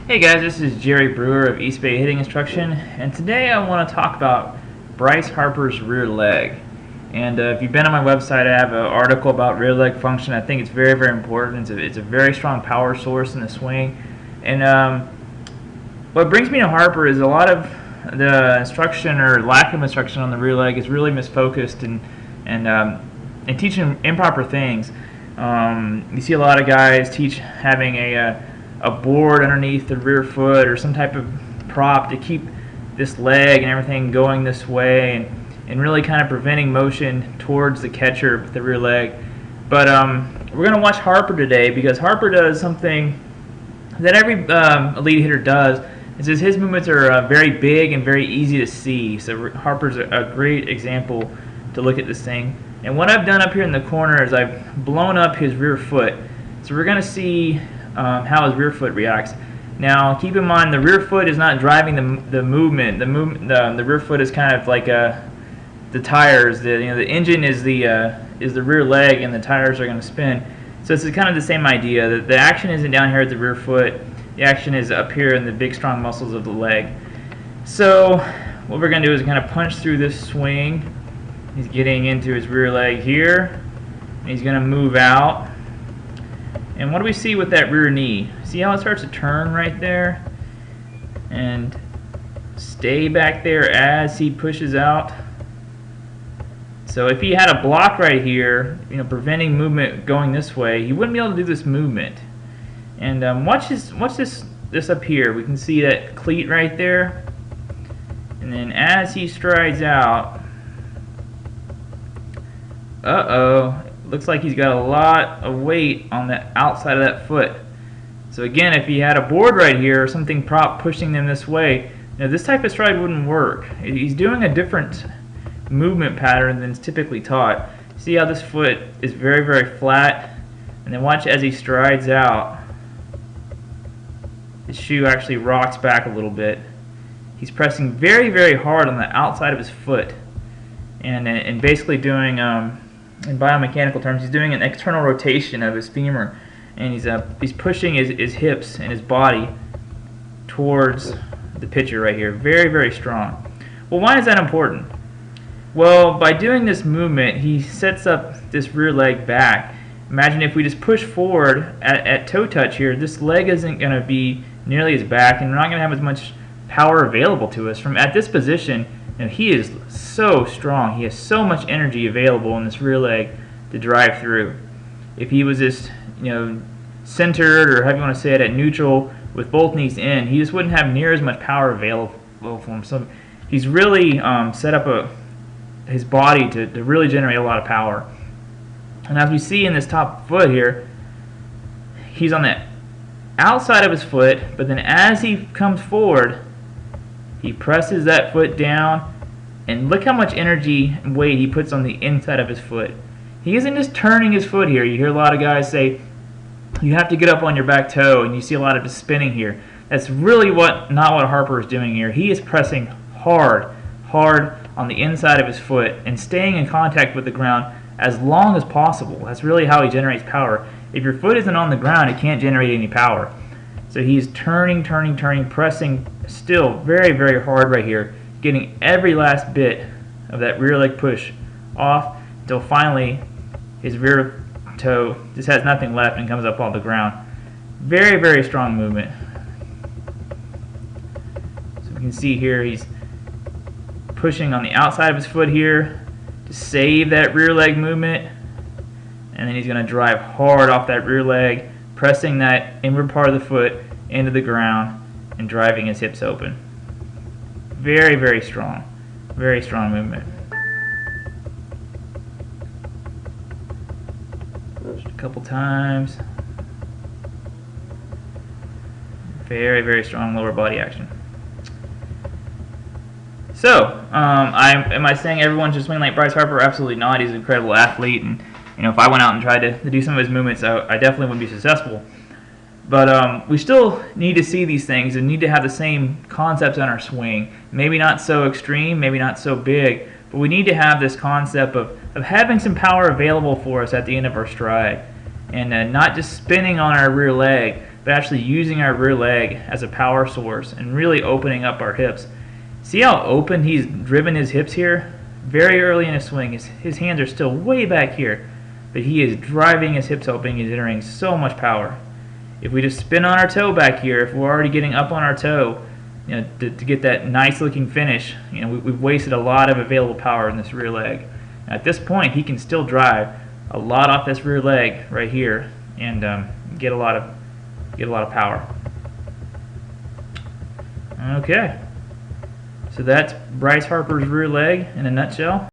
Hey guys, this is Jerry Brewer of East Bay Hitting Instruction, and today I want to talk about Bryce Harper's rear leg. And if you've been on my website, I have an article about rear leg function. I think it's very, very important. It's a very strong power source in the swing. And what brings me to Harper is a lot of the instruction or lack of instruction on the rear leg is really misfocused and teaching improper things. You see a lot of guys teach having a board underneath the rear foot or some type of prop to keep this leg and everything going this way and really kind of preventing motion towards the catcher with the rear leg. But we're going to watch Harper today because Harper does something that every elite hitter does. Is his movements are very big and very easy to see. So Harper's a great example to look at this thing. And what I've done up here in the corner is I've blown up his rear foot. So we're going to see how his rear foot reacts. Now, keep in mind the rear foot is not driving the movement. The rear foot is kind of like the tires. The engine is the rear leg, and the tires are going to spin. So it's kind of the same idea. The action isn't down here at the rear foot. The action is up here in the big, strong muscles of the leg. So what we're going to do is kind of punch through this swing. He's getting into his rear leg here. And he's going to move out. And what do we see with that rear knee? See how it starts to turn right there? And stay back there as he pushes out. So if he had a block right here, preventing movement going this way, he wouldn't be able to do this movement. And watch this up here. We can see that cleat right there. And then as he strides out, looks like he's got a lot of weight on the outside of that foot. So again, if he had a board right here or something prop pushing them this way, this type of stride wouldn't work. He's doing a different movement pattern than is typically taught. See how this foot is very, very flat? And then watch as he strides out. His shoe actually rocks back a little bit. He's pressing very, very hard on the outside of his foot. And basically doing, in biomechanical terms, he's doing an external rotation of his femur. And he's pushing his hips and his body towards the pitcher right here. Very, very strong. Well, why is that important? Well, by doing this movement, he sets up this rear leg back. Imagine if we just push forward at toe touch here, this leg isn't going to be nearly as back, and we're not going to have as much power available to us. From at this position, he is so strong. He has so much energy available in this rear leg to drive through. If he was just, centered, or however you want to say it, at neutral with both knees in, he just wouldn't have near as much power available for him. So he's really set up his body to really generate a lot of power. And as we see in this top foot here, he's on the outside of his foot, but then as he comes forward, he presses that foot down, and look how much energy and weight he puts on the inside of his foot. He isn't just turning his foot here. You hear a lot of guys say, you have to get up on your back toe, and you see a lot of just spinning here. That's really not what Harper is doing here. He is pressing hard on the inside of his foot and staying in contact with the ground as long as possible. That's really how he generates power. If your foot isn't on the ground, it can't generate any power. So he's turning, pressing still very, very hard right here, getting every last bit of that rear leg push off until finally his rear toe just has nothing left and comes up off the ground. Very, very strong movement. So we can see here he's pushing on the outside of his foot here to save that rear leg movement, and then he's going to drive hard off that rear leg, pressing that inward part of the foot into the ground and driving his hips open. Very, very strong movement. Just a couple times. Very, very strong lower body action. So, am I saying everyone should swing like Bryce Harper? Absolutely not. He's an incredible athlete, and if I went out and tried to do some of his movements, I definitely wouldn't be successful. But we still need to see these things and need to have the same concepts on our swing. Maybe not so extreme, maybe not so big, but we need to have this concept of having some power available for us at the end of our stride, and not just spinning on our rear leg, but actually using our rear leg as a power source and really opening up our hips. See how open he's driven his hips here? Very early in his swing, his hands are still way back here, but he is driving his hips open. He's entering so much power. If we just spin on our toe back here, if we're already getting up on our toe, to get that nice looking finish, we've wasted a lot of available power in this rear leg. At this point, he can still drive a lot off this rear leg right here and get a lot of power. Okay, so that's Bryce Harper's rear leg in a nutshell.